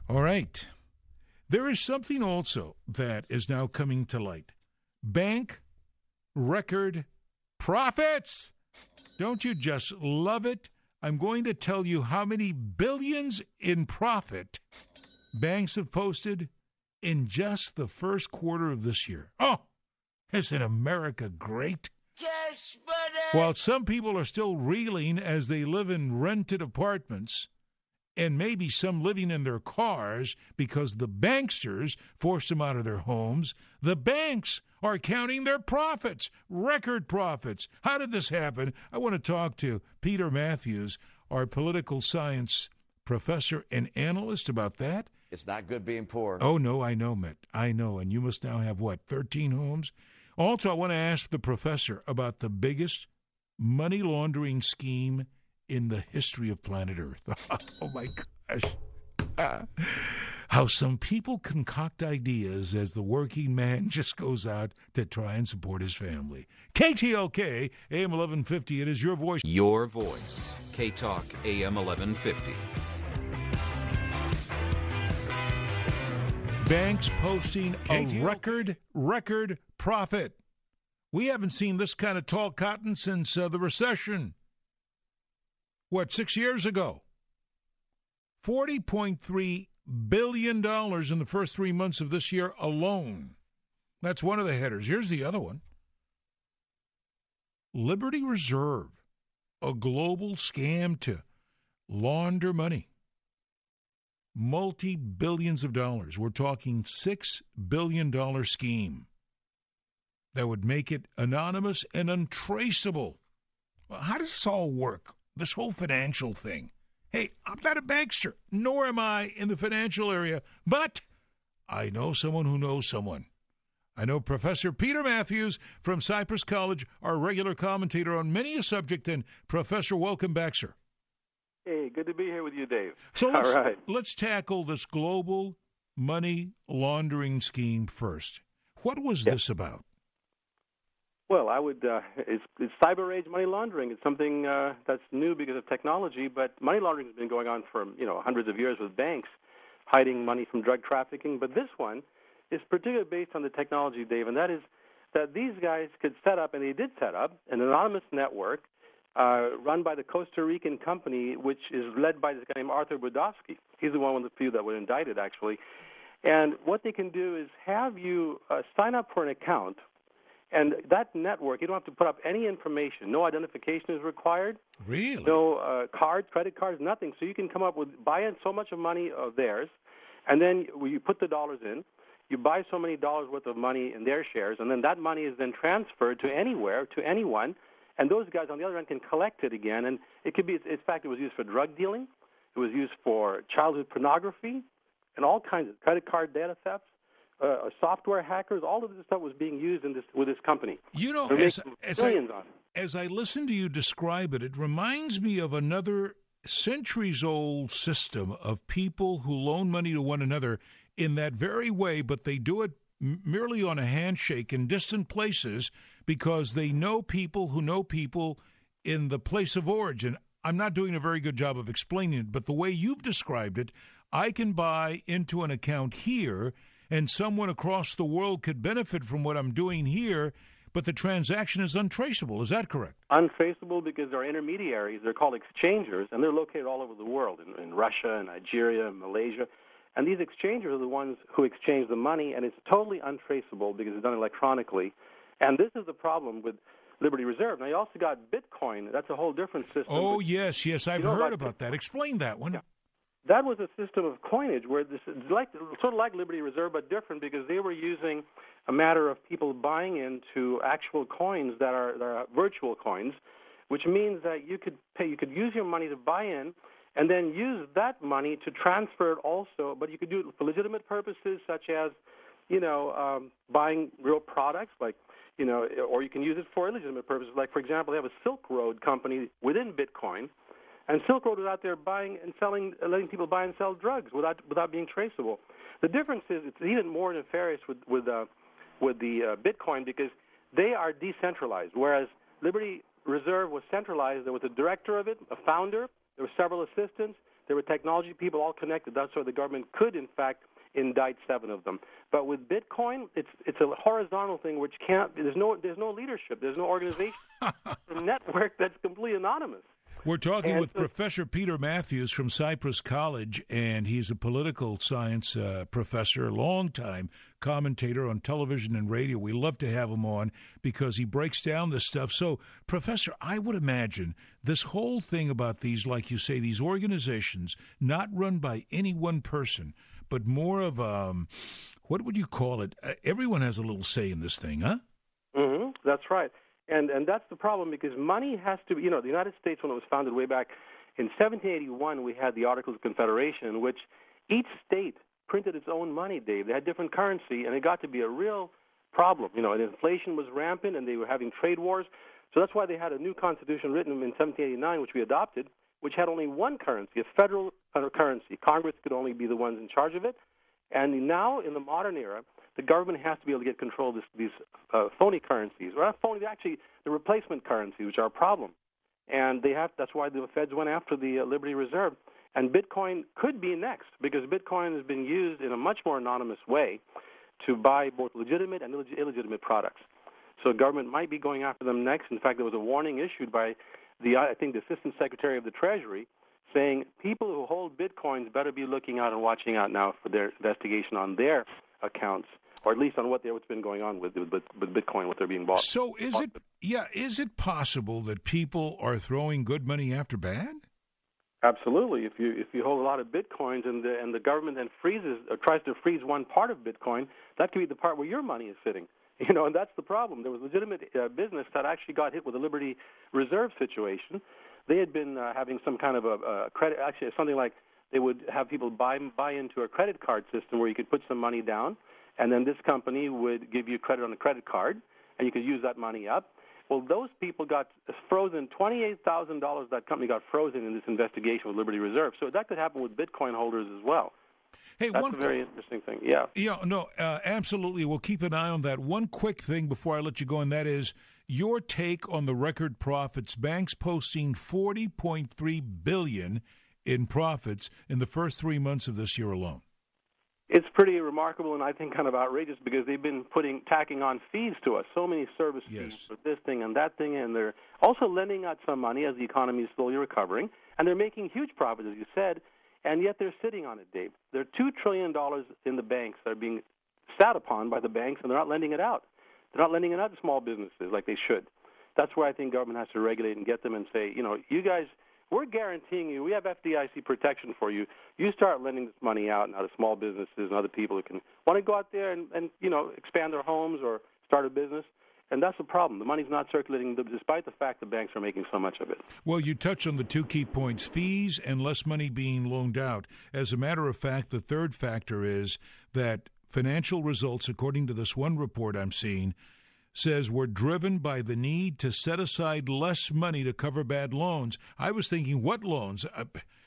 All right. There is something also that is now coming to light. Bank record profits. Don't you just love it? I'm going to tell you how many billions in profit banks have posted in just the first quarter of this year. Oh, isn't America great? Yes, buddy. While some people are still reeling as they live in rented apartments, and maybe some living in their cars because the banksters forced them out of their homes, the banks are counting their profits, record profits. How did this happen? I want to talk to Peter Mathews, our political science professor and analyst, about that. It's not good being poor. Oh, no, I know, Mitt. I know. And you must now have, 13 homes? Also, I want to ask the professor about the biggest money laundering scheme in the history of planet Earth. Oh, my gosh. How some people concoct ideas as the working man just goes out to try and support his family. KTLK AM 1150. It is your voice. Your voice. K-Talk AM 1150. Banks posting a record profit. We haven't seen this kind of tall cotton since the recession. 6 years ago? $40.3 billion in the first 3 months of this year alone. That's one of the headers. Here's the other one. Liberty Reserve, a global scam to launder money. Multi-billions of dollars. We're talking $6 billion scheme that would make it anonymous and untraceable. Well, how does this all work? This whole financial thing. Hey, I'm not a bankster, nor am I in the financial area, but I know someone who knows someone. I know Professor Peter Mathews from Cypress College, our regular commentator on many a subject. And Professor, welcome back, sir. Hey, good to be here with you, Dave. So let's tackle this global money laundering scheme first. What was this about? Well, it's cyber age money laundering. It's something that's new because of technology, but money laundering has been going on for, hundreds of years with banks hiding money from drug trafficking. But this one is particularly based on the technology, Dave, and that is that these guys could set up, and they did set up, an anonymous network run by the Costa Rican company, which is led by this guy named Arthur Budovsky. He's the one of the few that were indicted, actually. And what they can do is have you sign up for an account. And that network, you don't have to put up any information. No identification is required. Really? No cards, credit cards, nothing. So you can come up with, buy in so much of money of theirs, and then you put the dollars in. You buy so many dollars worth of money in their shares, and then that money is then transferred to anywhere, to anyone, and those guys on the other end can collect it again. And it could be, in fact, it was used for drug dealing. It was used for childhood pornography and all kinds of credit card data thefts. Software hackers, all of this stuff was being used with this company. As I listen to you describe it, it reminds me of another centuries-old system of people who loan money to one another in that very way, but they do it merely on a handshake in distant places because they know people who know people in the place of origin. I'm not doing a very good job of explaining it, but the way you've described it, I can buy into an account here, and someone across the world could benefit from what I'm doing here, but the transaction is untraceable. Is that correct? Untraceable because there are intermediaries. They're called exchangers, and they're located all over the world, in Russia, and Nigeria, and Malaysia. And these exchangers are the ones who exchange the money, and it's totally untraceable because it's done electronically. And this is the problem with Liberty Reserve. Now, you also got Bitcoin. That's a whole different system. Oh, yes, I've heard about that. Explain that one. Yeah. That was a system of coinage where this is sort of like Liberty Reserve, but different because they were using a matter of people buying into actual coins that are virtual coins, which means that you could use your money to buy in, and then use that money to transfer it also. But you could do it for legitimate purposes, such as buying real products, like or you can use it for illegitimate purposes. Like, for example, they have a Silk Road company within Bitcoin. And Silk Road was out there buying and selling, letting people buy and sell drugs without being traceable. The difference is it's even more nefarious with the Bitcoin because they are decentralized, whereas Liberty Reserve was centralized. There was a director of it, a founder. There were several assistants. There were technology people all connected. That's why the government could, in fact, indict 7 of them. But with Bitcoin, it's a horizontal thing which can't. There's no leadership. There's no organization. It's a network that's completely anonymous. We're talking with Professor Peter Mathews from Cypress College, and he's a political science professor, longtime commentator on television and radio. We love to have him on because he breaks down this stuff. So, Professor, I would imagine this whole thing about these, like you say, these organizations not run by any one person, but more of what would you call it? Everyone has a little say in this thing, huh? Mm-hmm. That's right. And that's the problem, because money has to be, the United States, when it was founded way back in 1781, we had the Articles of Confederation, in which each state printed its own money, Dave. They had different currency, and it got to be a real problem. And inflation was rampant, and they were having trade wars. So that's why they had a new constitution written in 1789, which we adopted, which had only one currency, a federal currency. Congress could only be the ones in charge of it. And now, in the modern era, the government has to be able to get control of these phony currencies. Or not phony, actually the replacement currencies, which are a problem. And that's why the feds went after the Liberty Reserve. And Bitcoin could be next, because Bitcoin has been used in a much more anonymous way to buy both legitimate and illegitimate products. So government might be going after them next. In fact, there was a warning issued by the Assistant Secretary of the Treasury, saying people who hold Bitcoins better be looking out and watching out now for their investigation on their accounts, or at least on what's been going on with Bitcoin, what they're being bought. So is it possible that people are throwing good money after bad? Absolutely. If you hold a lot of Bitcoins and the government then freezes or tries to freeze one part of Bitcoin, that could be the part where your money is sitting. And that's the problem. There was legitimate business that actually got hit with a Liberty Reserve situation. They had been having some kind of a credit, actually something like they would have people buy into a credit card system where you could put some money down, and then this company would give you credit on the credit card, and you could use that money up. Well, those people got frozen. $28,000 that company got frozen in this investigation with Liberty Reserve. So that could happen with Bitcoin holders as well. Hey, that's a very interesting thing. Yeah. Yeah, no, absolutely. We'll keep an eye on that. One quick thing before I let you go, and that is your take on the record profits. Banks posting $40.3 billion in profits in the first 3 months of this year alone. It's pretty remarkable, and I think kind of outrageous, because they've been tacking on fees to us, so many service fees for this thing and that thing, and they're also lending out some money as the economy is slowly recovering, and they're making huge profits, as you said, and yet they're sitting on it, Dave. There are $2 trillion in the banks that are being sat upon by the banks, and they're not lending it out. They're not lending it out to small businesses like they should. That's where I think government has to regulate and get them and say, you guys, we're guaranteeing you, we have FDIC protection for you. You start lending this money out now to small businesses and other people who can want to go out there and expand their homes or start a business. And that's the problem. The money's not circulating, despite the fact the banks are making so much of it. Well, you touched on the two key points, fees and less money being loaned out. As a matter of fact, the third factor is that financial results, according to this one report I'm seeing, says we're driven by the need to set aside less money to cover bad loans. I was thinking, what loans?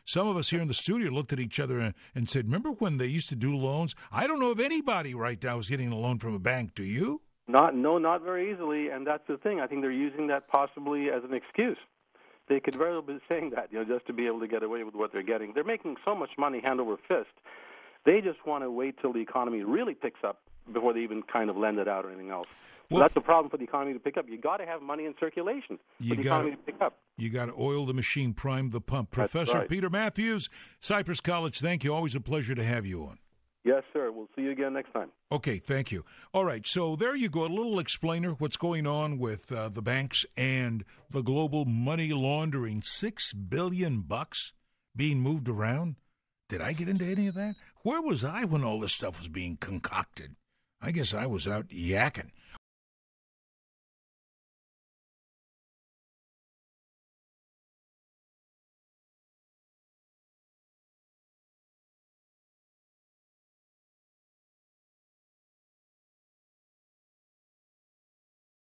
Some of us here in the studio looked at each other and said, remember when they used to do loans? I don't know if anybody right now is getting a loan from a bank. Do you? Not very easily, and that's the thing. I think they're using that possibly as an excuse. They could very well be saying that, just to be able to get away with what they're getting. They're making so much money hand over fist. They just want to wait till the economy really picks up before they even kind of lend it out or anything else. Well, so that's the problem for the economy to pick up. You got to have money in circulation for the economy to pick up. You got to oil the machine, prime the pump. That's Professor right. Peter Mathews, Cypress College, thank you. Always a pleasure to have you on. Yes, sir. We'll see you again next time. Okay, thank you. All right, so there you go, a little explainer what's going on with the banks and the global money laundering. $6 billion being moved around. Did I get into any of that? Where was I when all this stuff was being concocted? I guess I was out yakking.